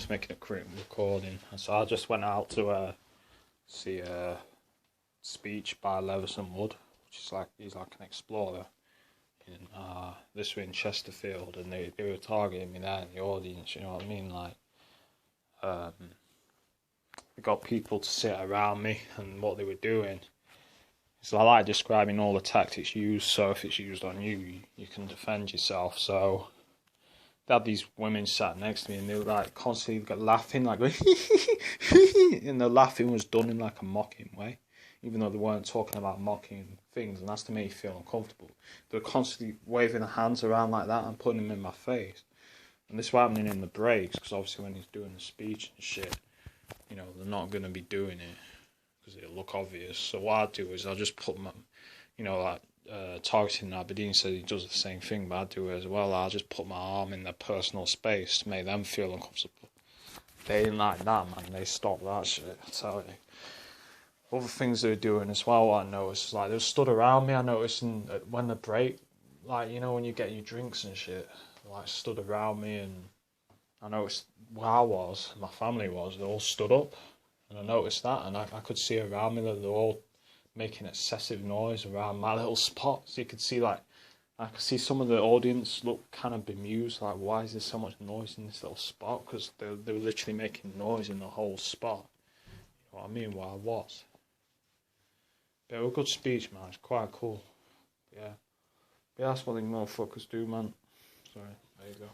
just making a quick recording. So I just went out to see a speech by Leveson Wood, which is he's like an explorer. In this was in Chesterfield, and they were targeting me there in the audience. You know what I mean? They got people to sit around me, and what they were doing. So I like describing all the tactics used. So if it's used on you, you can defend yourself. So they had these women sat next to me, and they were like constantly laughing, like, and the laughing was done in like a mocking way, even though they weren't talking about mocking things, and that's to make you feel uncomfortable. They were constantly waving their hands around like that and putting them in my face. And this was happening in the breaks, because obviously when he's doing the speech and shit, you know, they're not going to be doing it because it'll look obvious. So what I'll do is I'll just put my, you know, like Targeting Aberdeen said he does the same thing, but I do it as well. I'll just put my arm in their personal space to make them feel uncomfortable. They didn't like that, man. They stopped that shit, I tell you. Other things they were doing as well, what I noticed, like, they were stood around me. I noticed when the break, like, you know, when you get your drinks and shit, like, stood around me, and I noticed where I was, my family was, they all stood up, and I noticed that, and I could see around me that they were all making excessive noise around my little spot. So you could see, like, I could see some of the audience look kind of bemused, like, why is there so much noise in this little spot? Because they were literally making noise in the whole spot. You know what I mean? Where I was. But it was a good speech, man. It's quite cool. Yeah. But that's what the motherfuckers do, man. Sorry. There you go.